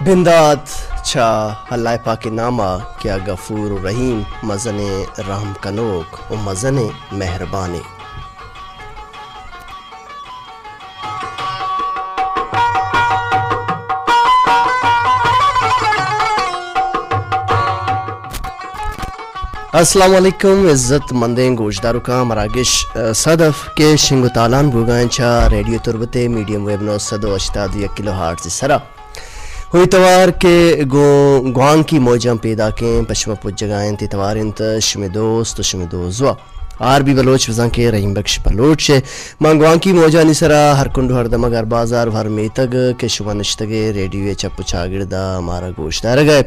بندات چھا اللہ پاک نامہ کیا غفور و رحیم مزن رحم کنوک و مزن مہربانی. السلام علیکم عزت مندیں گوشدارو کا مراگش صدف کے شنگو تالان بوگائن چھا ریڈیو تربتے میڈیم ویب 981 کلو ہارٹز سرا ہوئی توار کے گوان کی موجم پیدا کیں پشمہ پوچ جگائیں تی توار انت شمی دوست شمی دوزوا آر بی بلوچ وزن کے رحیم بخش بلوچ ہے مانگوان کی موجانی سرا ہر کنڈو ہر دم اگر بازار ہر میتگ کے شما نشتگے ریڈیو چپ چاگردہ ہمارا گوشت دار گئے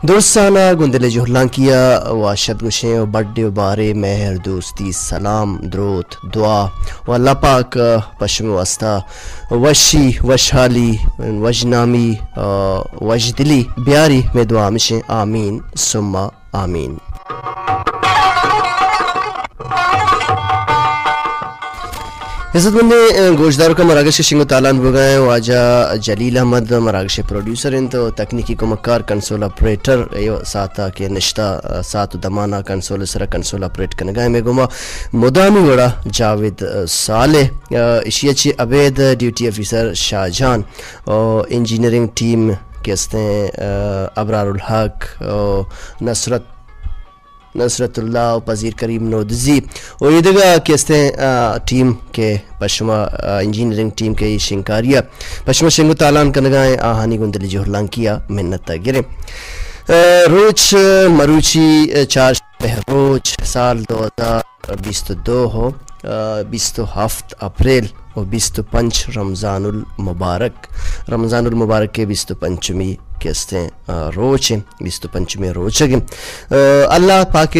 دوستانہ گندل جوہلان کیا واشد گوشیں و بڑے و بارے مہر دوستی سلام دروت دعا و اللہ پاک پشم وسطہ وشی وشحالی وجنامی وجدلی بیاری میں دعا مشیں آمین ثم آمین. عزت مندے گوشداروں کا مراگش کے شنگو تالان بگائیں واجہ جلیل احمد مراگش پروڈیوسر ہیں تو تکنیکی کو مکار کنسول اپریٹر ساتھا کے نشتہ ساتھ دمانہ کنسول سرا کنسول اپریٹ کنگائیں میں گما مدامی وڑا جاوید صالح اشیچی عبید ڈیوٹی افیسر شاہ جان اور انجینئرنگ ٹیم کے ہیں ابرار الحق نصرت اللہ و پذیر کریم نودزی اور یہ دگا کہتے ہیں ٹیم کے پشمہ انجینئرنگ ٹیم کے شنکاریہ پشمہ شنگو تالان کنگائیں آہانی گندلی جوہرلان کیا منت گرے روچ مروچی 4 روچ سال 2022 ہو 27 اپریل اور 25 رمضان المبارک کے 25ویں کہتے ہیں روچ ہیں 25ویں روچ ہیں اللہ پاک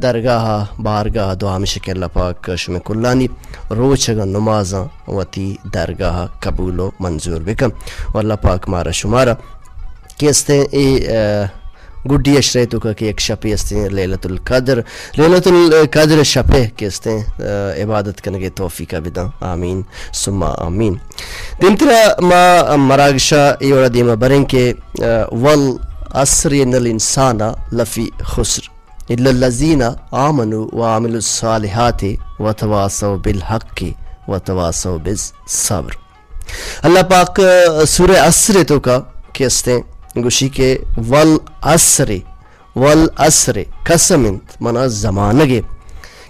درگاہ بارگاہ دعا میں شکر اللہ پاک شمی کلانی روچ اگر نمازاں وتی درگاہ قبول و منظور بکم و اللہ پاک مارا شمارا کہتے ہیں گڈی اشریتو کا کہ ایک شپی استے ہیں لیلت القدر شپے کہتے ہیں عبادت کرنے کے توفیقہ بدا آمین ثم آمین. دمترا ما مراگشا ایورا دیما بریں کے والعصر ان الانسان لفی خسر الا الذین آمنوا وعملوا الصالحات وتواصوا بالحق وتواصوا بالصبر. اللہ پاک سورہ عصر تو کا کہتے ہیں گوشی کے والعصر قسمنت منا زمانگے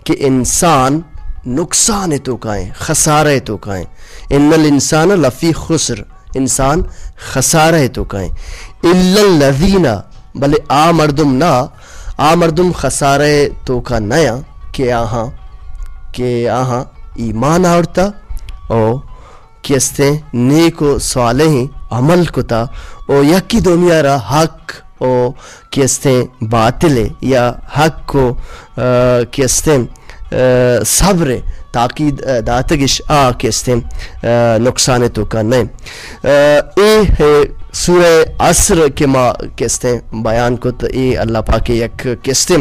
کہ انسان نقصان تو کائیں خسارہ تو کائیں ان الانسان لفی خسر انسان خسارہ تو کائیں الا الذین بلے آ مردم خسارہ تو کا نیا کہ آہاں ایمان آورتا او کیستے نیک و صالح عمل کتا او یکی دومیارا حق او کیستے باطل یا حق کو کیستے صبر تاکید داتگش کیستے نقصان تو کا نئے اے سورہ عصر کے ماں کیستے بیان کو تو اے اللہ پاک یک کیستے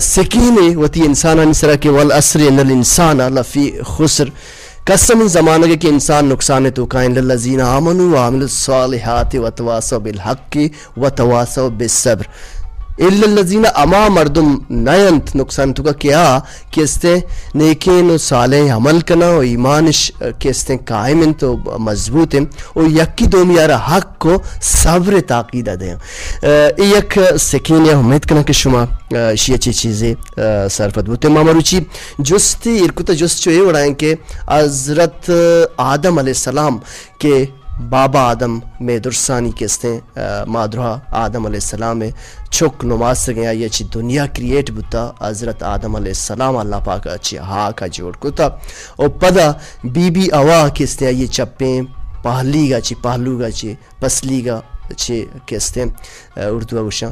سکینے وتی انسان نسرہ کے والعصر ان الانسان لفی خسر قسم زمانہ کے انسان نقصان تو کائن للذین آمنوا وعملوا الصالحات وتواصوا بالحق وتواصوا بالصبر الا الذین اما مردم نیند نقصان تو کا کیا کہتے نیکین و صالح عمل کنا و ایمانش کہتے قائم تو مضبوط ہیں اور یکی دومیارا حق کو صبر تاقیدہ دیں یک سکین یا امید کنا کہ شما شیئے چیزیں سرفت بوتے مامروچی جستی ارکتا جست چوئے اڑائیں کہ حضرت آدم علیہ السلام کے بابا آدم میں درسانی کہتے ہیں مادرہ آدم علیہ السلام میں چھک نماز سے گیا یہ اچھی دنیا کریٹ بتا حضرت آدم علیہ السلام اللہ پاک اچھی ہاکا جوڑ کتا اور پدا بی بی اوا کہتے ہیں یہ چپیں پہلی گا چی پہلو گا چی پسلی گا چی کہتے ہیں اردو گوشاں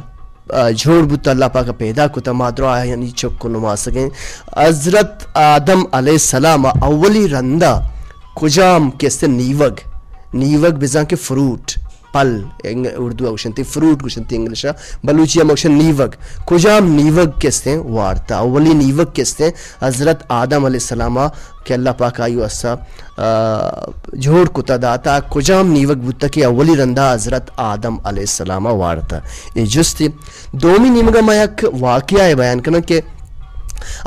جھوڑ بتا اللہ پاک پیدا کتا مادرہ یعنی چھک کو نماز سے گئے حضرت آدم علیہ السلام اولی رندہ کجام کہتے ہیں نیوگ بزان کے فروٹ پل اردو اوشنتی فروٹ گوشنتی انگلش بلوچی موشن نیوگ کجام نیوگ کستے وارتا اولی نیوگ کستے حضرت آدم علیہ السلام کہ اللہ پاک آئیو اسا جھوڑ کتا داتا کجام نیوگ بوتا کہ اولی رندہ حضرت آدم علیہ السلام وارتا. یہ جستی دومی نیمگا میں یک واقعہ بیان کرنا کہ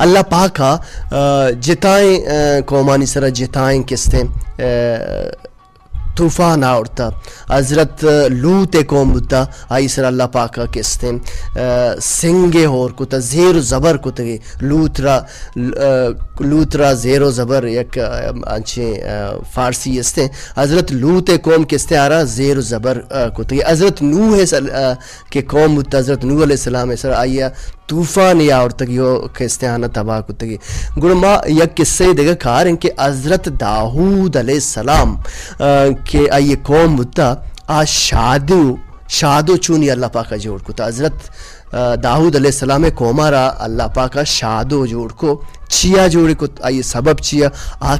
اللہ پاکا جتائیں قومانی سرا جتائیں کستے طوفان آورتا حضرت لوت قوم بتا آئی سر اللہ پاکا کستے سنگے ہور کتا زیر و زبر کتا گے لوت را زیر و زبر یک انچے فارسی استے حضرت لوت قوم کستے آرہا زیر و زبر کتا گے. حضرت نوح کے قوم بتا حضرت نوح علیہ السلام سر آئیا طوفان یا اور تک یہ کستے آنا تباہ کتا گی. گوڑا ما یک قصے دیگا کار ہیں کہ حضرت داؤد علیہ السلام کہ آئیے قوم بتا شادو چونی اللہ پاکا جوڑ کتا. حضرت داؤد علیہ السلام قومہ را اللہ پاکا شادو جوڑ کو چیا جوڑے کو آئیے سبب چیا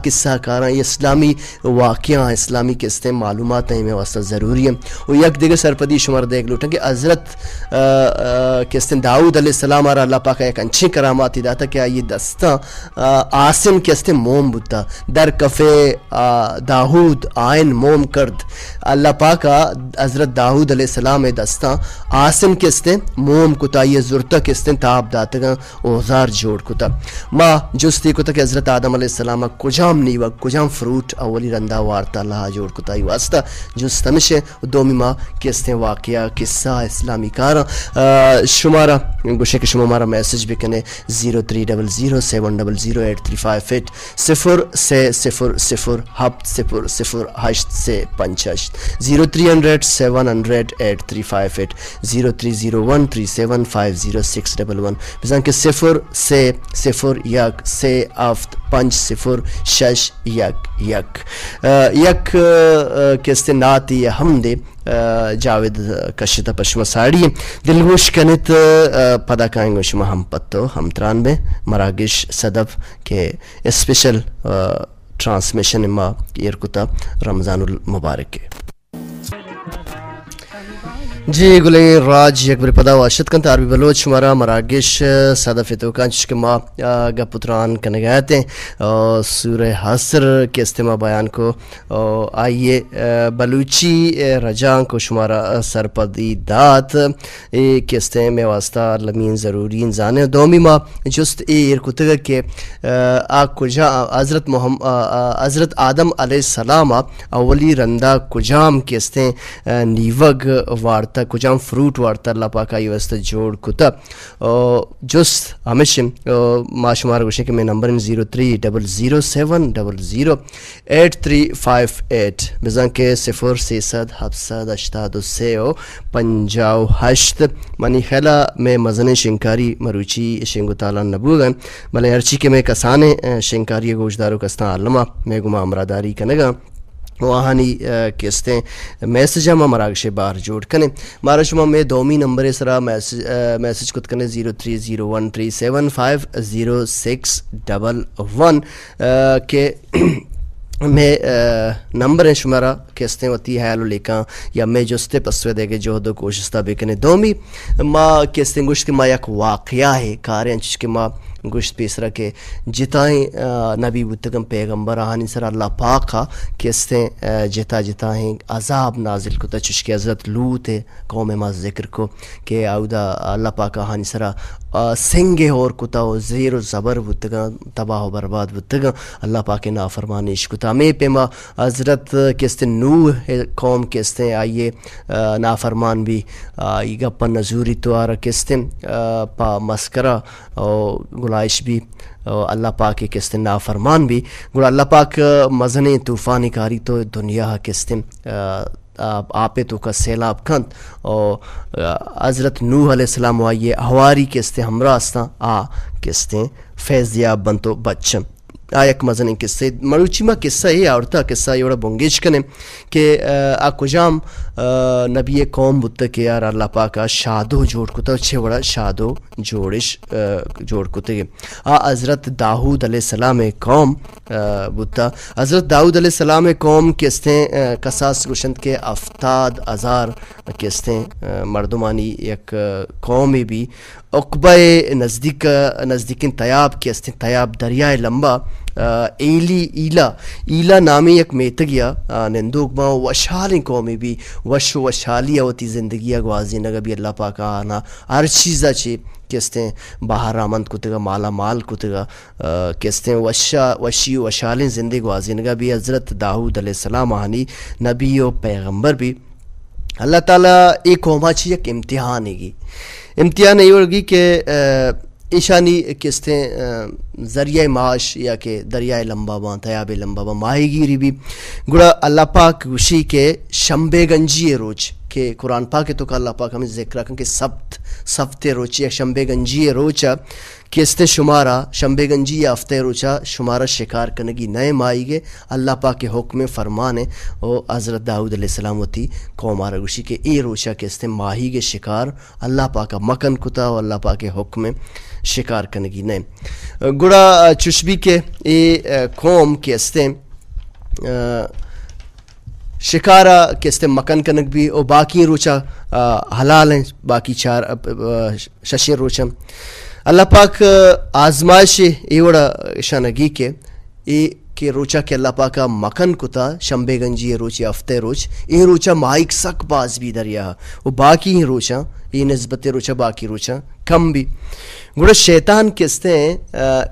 قصہ کاراں یہ اسلامی واقعہ اسلامی قصے معلومات ہیں میں واسطہ ضروری ہیں. وہ یک دیگر سرپدی شمار دیکھ لوٹا کہ حضرت قصے داؤد علیہ السلام آرہ اللہ پاکا ایک انچی کراماتی داتا کہ آئیے دستا آسن قصے موم بتا در کفے داؤد آئین موم کرد اللہ پاکا حضرت داؤد علیہ السلام دستا آسن قصے موم کتا یہ زرتا قصے تاب داتا گا اوزار جوڑ کتا. ما جستی کتا کہ حضرت آدم علیہ السلام کجام نیوگ کجام فروٹ اولی رندہ وارتا اللہ جوڑ کتا ہی واسطہ جستمشے دومی ما کستے واقعہ قصہ اسلامی کارا شمارا گوشے کہ شما مارا میسج بکنے 0300700835 0300700835 0301375061 بزن کہ 0 یک 0 یک کستے ناتی حمد جاوید کشتا پشما ساڑی دلگوش کنت پدا کائیں گو شما ہم پتو ہم تران میں مراگش صدف کے اسپیشل ٹرانسمیشن ما ایرکتا رمضان المبارک کے جی گلیں راج یک بری پدا واشد کن عربی بلوچ شمارا مراگش صدف تو کان چشک ما گپتران کنے گئے تھے سورہ حسر کے استماع بیان کو آئیے بلوچی رجان کو شمارا سرپدی دات کے استماع میں واسطہ لمین ضرورین زانے دومی ما جست ارکتگا کہ کجا حضرت آدم علیہ السلام اولی رندہ کجام کے استماع نیوگ وارتا کجام فروٹ وارتا اللہ پاکا یہ واسطہ جوڑ کتا جست ہمیشہ ما شمار گوشے کہ میں نمبر 0307008358 بزن کے 03778 منی خیلہ میں مزن شنکاری مروچی شنگو تالا نبو گئے بلے ارچی کے میں کسانے شنکاری گوشدارو کستان علمہ میں گما امراداری کنگا وہانی کستے میسج ہم مراگشے باہر جوڑ کنے مارا شما میں دومی نمبر سرا میسج کت کنے 0301375061 کہ میں نمبر شمارا کستے وتی حیلو لیکاں یا میں جستے پسوے دے گے جو دو کوششتا بکنے دومی ما کستے گوشت کہ ما یک واقعہ ہے کاریں انچش کہ ما گوشت پیسرا کہ جتائیں نبی بتگم پیغمبر آہانی سر اللہ پاکا کستے جتائیں عذاب نازل کتا چشکے حضرت لوت قوم ما ذکر کو کہ آودہ اللہ پاکا آہانی سر سنگے اور کتا و زیر و زبر بتگم تباہ و برباد بتگم اللہ پاک نافرمانیش کتا میں پہ ما حضرت کستے نوح قوم کستے آئیے نافرمان بھی آئی گپا نزوری تو آرہ کستے پا مسکرہ گلائش بھی اللہ پاک کستے نافرمان بھی گوڑا اللہ پاک مزنے طوفانی کاری تو دنیا کستے آپے تو کا سیلاب کھند اور حضرت نوح علیہ السلام آئیے ہواری کستے ہمراستان کستے فیضیاب بن تو بچم آیک مزن قصہ مروچی ما قصہ یہ آورتا قصہ یہ بونگیش کنے کہ کجام نبی قوم بتا کہ یار اللہ پاکا شادو جوڑ کتا چھے وڑا شادو جوڑش جوڑ کتے حضرت داؤد علیہ السلام قوم بتا حضرت داؤد علیہ السلام قوم کستے قصاص گوشند کے 70,000 کستے مردمانی یک قومی بھی عقبہ نزدیکن تیاب کستے تیاب دریائے لمبا ایلا نامی یک میتگیا نندوک با وشالیں قومی بھی وشالی ہوتی زندگی گوازی نگا بھی اللہ پاک آنا ہر چیزا چی کستے باہر آمند کتگا مالا مال کتگا کستے وشی وشالیں زندگی گوازی نگا بھی حضرت داؤد علیہ السلام آنی نبی و پیغمبر بھی اللہ تعالیٰ ایک قوما چی یک امتحان ہے گی امتحان یہ ہوگی کہ ایشانی کستے ذریعہ معاش یا کہ دریائے لمبا با تیاب لمبا با ماہی گیری بھی گڑا اللہ پاک وشی کے شنبے گنجی روچ کہ قرآن پاک تو کہ اللہ پاک ہمیں ذکر رکھیں کہ سبت روچی یا شنبے گنجی روچا کستے شمارا شنبے گنجی یا ہفتے روچا شمارا شکار کنگی نئے مائی گے اللہ پاک کے حکم فرمانے او حضرت داؤد علیہ السلام ہوتی قوم آرہ گوشی کہ اے روچا کستے ماہی گے شکار اللہ پاک مکن کتا و اللہ پاک کے حکم شکار کنگی نئے گڑا چشبی کے اے قوم کستے شکارہ کستے مکن کنک بھی او باقی روچا حلال ہیں باقی چار ششین روچا اللہ پاک آزمائش ایوڑا شانگی کے ای کہ روچا کہ اللہ پاکا مکن کتا شنبے گنجی روچ یا ہفتے روچ ای روچا مائک سک باز بھی دریا وہ باقی ہی روچا ای نسبت روچا باقی روچا کم بھی گوڑا شیطان کستے ہیں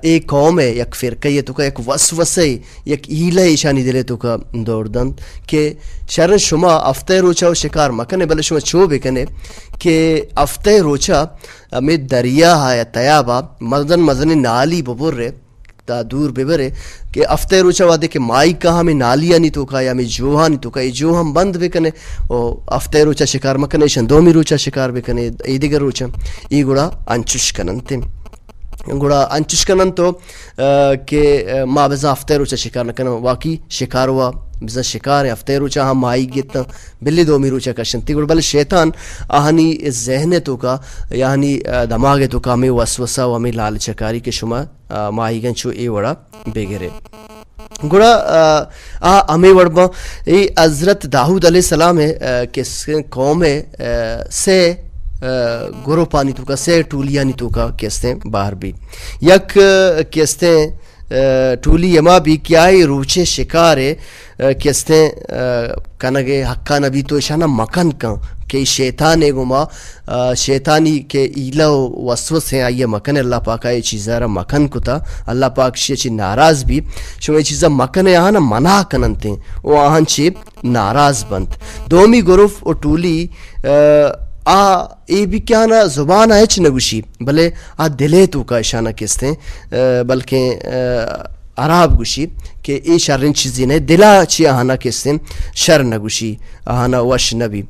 ایک قوم ہے یک فرقہ یہ تو کا یک وسوسہ یک ایلہ ایشانی دلے تو کا دوردند کہ شرن شما ہفتے روچا و شکار مکنے بلے شما چو بکنے کہ ہفتے روچا ہمیں دریا ہے تیابا مزن نالی ببر رہے تا دور ببرے کہ ہفتے روچا وادے کہ مائی کا ہمیں نالیا نہیں تو کا یا ہمیں جوہا نہیں تو کا یہ جو ہم بند بکنے او ہفتے روچا شکار مکنے شن دومی روچا شکار بکنے ای دیگر روچا ای گوڑا انچوش کنن تے گوڑا انچوش کنن تو کہ ما بزا ہفتے روچا شکار نکنن واقعی شکار ہوا بزا شکار ہے ہفتے روچا ہم مائی گیتا بلی دومی روچا کشن تی گوڑا بل شیطان آہنی ذہن تو کا یعنی دماغ تو کا ہمیں وسوسہ و ہمیں لال چکاری کے شما مائی گن چو اے وڑا بگرے گوڑا ہمیں وڑبا ای حضرت داؤد علیہ السلام ہے کس قوم ہے سے گرو پانی تو کا سے ٹولیانی تو کا کستے باہر بھی یک کستے ٹولی یما بھی کیا ہی روچے شکارے کستے کنگے حقا نبی تو اشانا مکن کن کہ شیطان گما شیطانی کے ایلہ و وسوس ہیں آئیے مکن اللہ پاک آئے چیزہ را مکن کتا اللہ پاک شیچی ناراض بھی شما یہ چیزہ مکن ہے آہانا منع کننتے ہیں وہ آہن چی ناراض بند دومی گروف و ٹولی ای بھی کیا نا زبان آئیچ نگوشی بلے دلے تو کا اشانہ کستے بلکہ عراب گوشی کہ ای شرن چیزی نے دلا چی آہانا کستے شر نگوشی آہانا وش نبی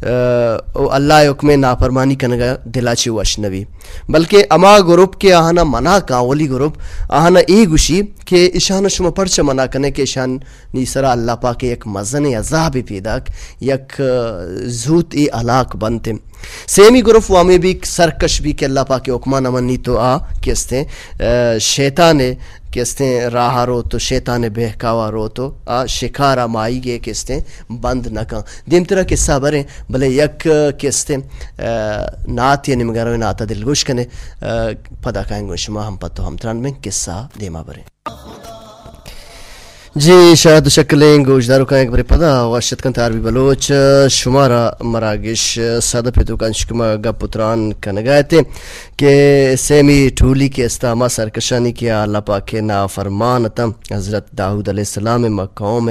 اللہ حکم نافرمانی کنگا دلا چی وش نبی بلکہ اما گروپ کے آہانا منع کاولی گروپ آہانا ای گوشی کہ اشانہ شما پرچہ منع کنے کہ اشان نیسرا اللہ پاک یک مزن عذاب پیدا یک زوت ای علاق بنتے سیمی گروپ وامی بھی سرکش بھی کہ اللہ پاک حکمہ نمانی تو کستے شیطان کستے راہ رو تو شیطان بہکاوا رو تو شکارہ مائی گے کستے بند نکا دیم طرح قصہ بریں بلے یک کستے نات یا نمگرہ ناتا دلگوش کنے پدا کہیں گو شما ہم پتو ہم تران میں قصہ دیما بریں جی شاید شکلیں گوشدارو کا ایک بری پدا واشت کن تاروی بلوچ شمارا مراگش سادہ پیتو کنشکما گا پتران کنگائے تھے کہ سیمی ٹھولی کے استعمال سرکشانی کیا اللہ پاک کے نافرمانتا حضرت داؤد علیہ السلام مقام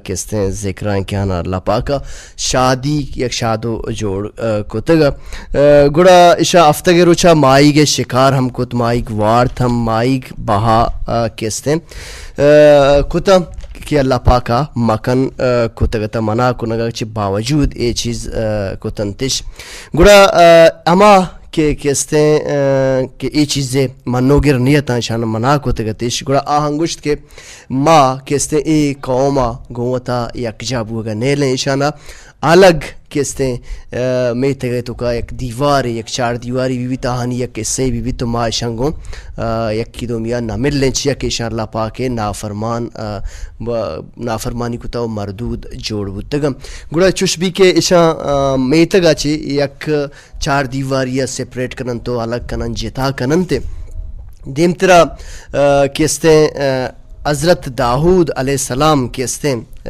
کستے ہیں ذکرائیں کیا نا اللہ پاکا شادی یک شادو جوڑ کتگا گڑا اشا افتگی روچا مائی گے شکار ہم کت مائی وار تھم مائی بہا کستے ہیں کتا کہ اللہ پاکا مکن کتگتا منع کنگا چی باوجود اے چیز کتنتش گڑا اما کہ کہتے ہیں کہ یہ چیزیں منو گر نیتا شان منا کو تگتیش گڑا آہنگشت کے ماں کہتے ہیں ای قوما گوتا یک جابو گا نیلیں ایشانا الگ کہتے ہیں میں تگے تو کا یک دیوار یک چار دیواری بھی تاہانی یک قصے بھی تو ماں شنگوں یک کی دو میاں نہ مل لیں چیا کہ شان اللہ پاک نافرمانی کو تا مردود جوڑ بودتگم گڑا چوش بھی کہ ایشا میں تگا چی یک چار دیواری سپریٹ کنن تو الگ کنن جتا کنن تے دیم ترا کہتے ہیں حضرت داؤد علیہ السلام کہتے ہیں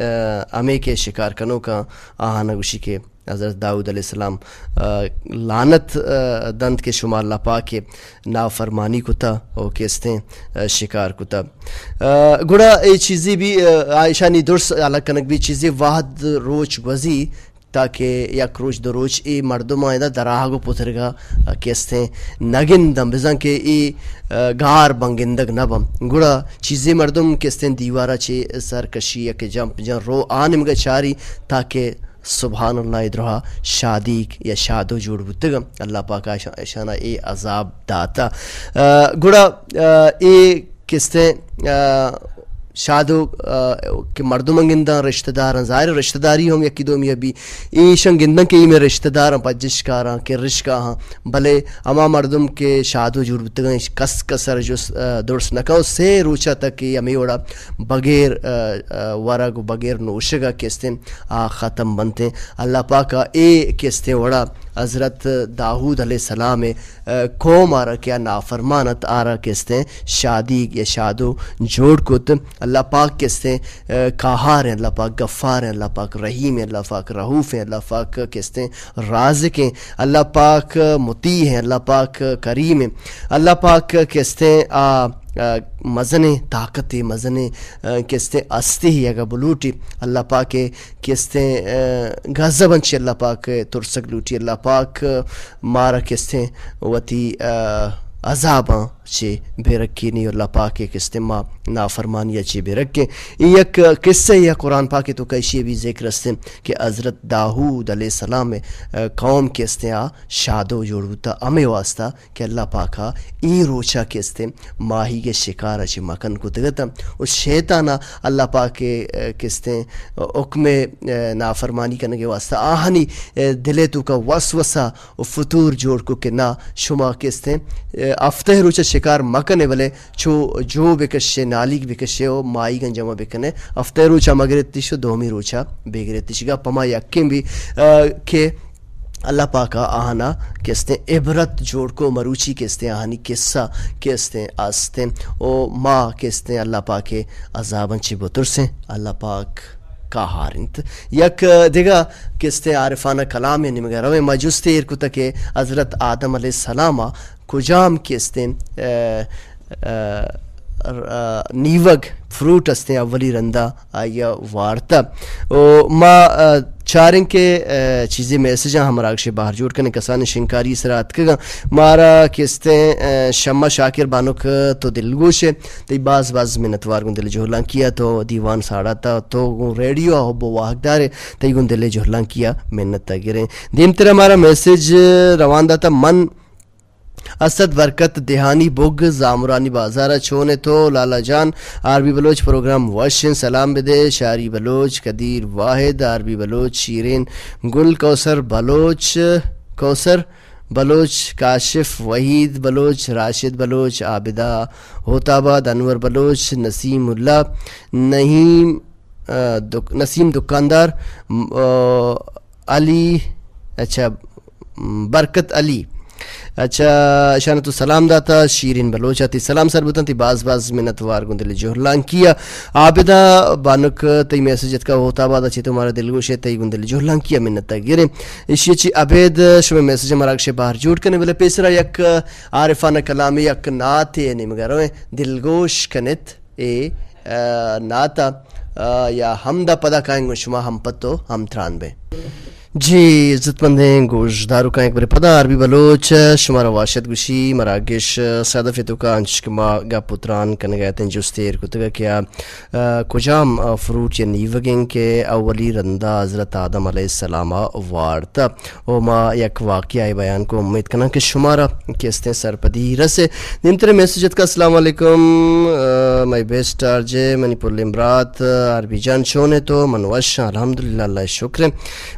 ہمیں کے شکار کنوں کا آہانا گوشی کے حضرت داؤد علیہ السلام لعنت دند کے شمار اللہ پاک کے نافرمانی کو تا اور کہتے ہیں شکار کو تا گڑا یہ چیزیں بھی عائشانی درس الگ کنک بھی چیزیں واحد روچ گوزی تاکہ یک روچ دو روچ ای مردم آئندہ دراہ کو پترگا کہتے ہیں نگندم بزن کہ ای گار بنگندگ نبم گڑا چیزیں مردم کہتے ہیں دیوارا چی سرکشی یا کہ جمپ جن رو آنم گا چاری تاکہ سبحان اللہ ادرہا شادی یا شادو جوڑ بودتگم اللہ پاک ایشانا ای عذاب داتا گڑا ای کہتے ہیں شادو کہ مردم گندہ رشتہ دار ظاہر رشتہ داری ہم یکی دومی ابھی ایشن گندن کے میں رشتہ دار پجش کاراں کہ رشکا ہاں بلے اما مردم کے شادو جوڑ بتگیں کس کسر جو درس نکاو سے روچا تک کہ ہمیں وڑا بغیر ورگ بغیر نوشگا کہتے ہیں ختم بنتے اللہ پاکا اے کہتے وڑا حضرت داؤد علیہ السلام قوم آرہ کیا نافرمانت آرہ کہتے ہیں شادی یا شادو جوڑ کت اللہ پاک کہتے ہیں قہار ہیں اللہ پاک غفار ہیں اللہ پاک رحیم ہیں اللہ پاک رؤوف ہیں اللہ پاک کہتے ہیں رازق ہیں اللہ پاک مطیع ہیں اللہ پاک کریم ہیں اللہ پاک کہتے ہیں مزن طاقت مزن کہتے استی ہی اگا بلوٹی اللہ پاک کہتے غضبن چی اللہ پاک ترسک لوٹی اللہ پاک مارا کہتے وتی عذاباں چی بے رکھی نہیں اللہ پاک کہتے ماں نافرمانی چی بے رکھیں یک قصہ یا قرآن پاک تو کیشی بھی ذکر رستے کہ حضرت داؤد علیہ السلام قوم کہتے ہیں شادو جوڑوتا ہمیں واسطہ کہ اللہ پاکا ای روچا کہتے ماہی کے شکار چی مکن کو تگتا اس شیطانہ اللہ پاک کہتے ہیں حکم نافرمانی کرنے کے واسطہ آہنی دلے تو کا وسوسہ و فطور جوڑ کو کہ نا شما کہتے ہیں افتہ روچا شکار مکنے بلے جو بکشے نالیگ بکشے و مائی گن جمع بکنے افتہ روچا مگرتیش و دومی روچا بگرتیش گا پما یکیم بھی کہ اللہ پاکا آہنا کہتے ہیں عبرت جوڑ کو مروچی کہتے ہیں آہنی قصہ کہتے ہیں آستے او ماں کہتے ہیں اللہ پاک عذابن چی بطر سے اللہ پاک کا ہارنت یک دیگا کہتے ہیں عارفانہ کلام ہے نمگا روے مجوستے ایرکو تک حضرت آدم علیہ السلام کجام کہتے ہیں نیوگ فروٹ ہستے ہیں اولی رندہ آیا وارتا ما چارن کے چیزیں میسیجاں ہمارا اکشے باہر جوڑ کرنے کسان شنکاری سرات کگا مارا کہتے ہیں شمع شاکر بانوک تو دلگوش ہے تی باز منتوار گن دل جوہلان کیا تو دیوان ساڑا تا تو ریڈیو ہو بو واحق دارے تی گن دل جوہلان کیا منت تا گریں دیم تر ہمارا میسیج روان دا تا من اسد برکت دہانی بگ زامرانی بازارہ چھونے تو لالا جان عربی بلوچ پروگرام واشن سلام بدے شاری بلوچ قدیر واحد عربی بلوچ شیرین گل کوثر بلوچ کاشف وحید بلوچ راشد بلوچ عابدہ ہوتاباد انور بلوچ نسیم اللہ نسیم دکاندار علی اچھا برکت علی اچھا شانتو سلام داتا شیرین بلوچ آتی سلام سر بتن تی باز منتوار گندلی جوہلان کیا عابدہ بانک تی میسجت کا ہوتا بادا چی تمہارا دلگوش ہے تی گندلی جوہلان کیا منتا گرے اسی چی عبید شمی میسج مراکش باہر جوڑ کرنے بلے پیسرا یک عارفانہ کلامی یک ناتی نمگرویں دلگوش کنت ناتا یا ہمدہ پدا کائیں گو شما ہم پتو ہم تران بے جی عزت مندیں گوش دارو کا ایک بر پدا عربی بلوچ شمارا واشد گوشی مراگش سادہ فتو کا انشک ما گا پتران کنگایتن جستیر کتگا کیا کجام فروٹ یا نیوگیں کے اولی رندہ حضرت آدم علیہ السلام وارتا او ما یک واقعہ بیان کو امید کنا کہ شمارا کیستے سرپدی رسے نمتر میسجت کا السلام علیکم مائی بیسٹ آرجے منی پور لمبرات عربی جان شونے تو منوش الحمدللہ اللہ شکر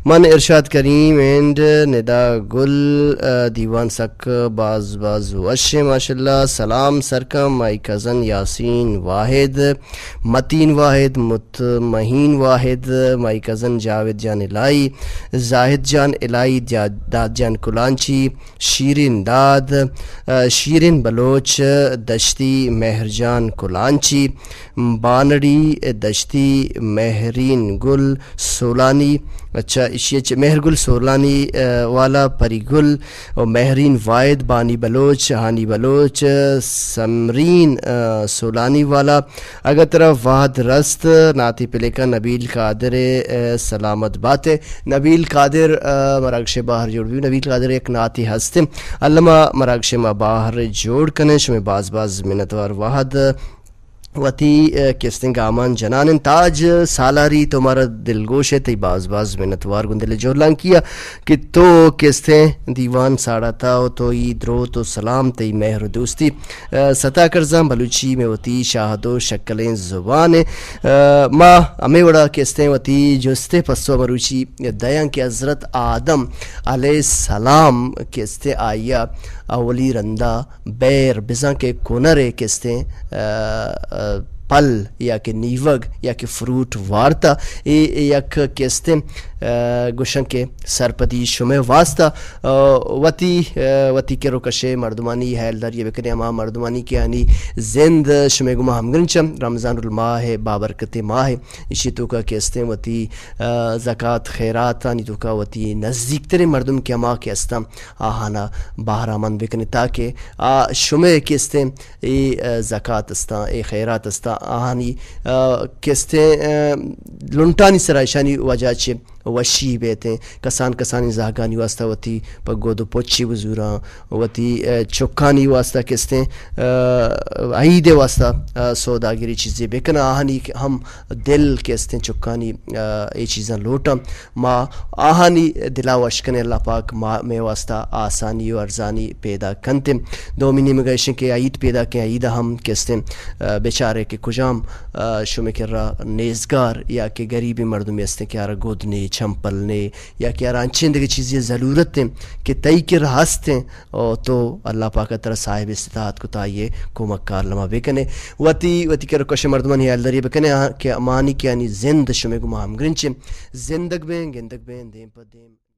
من ارشاد کریم اینڈ ندا گل دیوان سک باز وش ماشاءاللہ سلام سرکم مائی کزن یاسین واحد متین واحد مطمئین واحد مائی کزن جاوید جان الہی زاہد جان الہی داد جان کلانچی شیرین داد شیرین بلوچ دشتی مہر جان کلانچی بانڑی دشتی مہرین گل سولانی اچھا مہر گل سولانی والا پری گل اور مہرین واحد بانی بلوچ ہانی بلوچ سمرین سولانی والا اگر طرف واحد رست ناتی پلکا نبیل قادر سلامت باتیں نبیل قادر مراکش باہر جوڑ بھی نبیل قادر ایک ناتی ہستے علامہ مراکش ما باہر جوڑ کنے شمی باز منتوار واحد وتی کیستیں گامان جنان تاج سالاری تمہارا دلگوش ہے تی باز منتوار گندل جولان کیا کہ تو کیستیں دیوان ساڑا تا تو ای درو تو سلام تی مہر دوستی ستا کرزاں بلوچی میں وتی شاہدو شکلیں زبان ما ہمیں وڑا کیستیں وتی جستے پسو مروچی دیاں کہ حضرت آدم علیہ السلام کیستے آیا اولی رندہ بیر بزاں کے کونرے کیستیں پل یا کہ نیوگ یا کہ فروٹ وارتا یک کیستیں گوشن کے سرپدی شمع واسطہ وتی کے روکشے مردمانی حیل در یہ بکنے ہما مردمانی کی آنی زند شمع گمہ ہمگرنچم رمضان الماہ بابرکت ماہ اسی تو کا کیستیں وتی زکاة خیرات آنی تو کا وتی نزدیک ترے مردم کے ہما کیستا آہانا باہر آمن بکنے تاکہ شمع کیستیں زکاة استا خیرات استا آہانی کیستیں لنٹانی سرائشانی وجہ چھے وشی بیتے کسانی زاگانی واسطہ وتی پگودو پوچی وزوراں وتی چکانی واسطہ کستیں عید واسطہ سوداگری چیزیں بیکنا آہانی ہم دل کستیں چکانی ای چیزاں لوٹا ما آہانی دلا وشکنے اللہ پاک میں واسطہ آسانی و ارزانی پیدا کنتے دو مہینے میں گئیشن کے عید پیدا کے عید ہم کستیں بیچارے کے کجام شمع کر رہا نیزگار یا کہ غریبی مردمی استیں کہ آرہ گودنے چھمپلنے یا کہ آرانچین دیکھ چیزیں ضرورت ہیں کہ تئی کے رہستیں اور تو اللہ پاک طرح صاحب استطاعت کو تائیے کومک کار لما بیکنے وتی کے رکش مردمانی حال دریئے بکنے کہ امانی کی آنی زند شمع گمہ ہم گرنچیں زندگ بین گندگ بین دیم پر دیم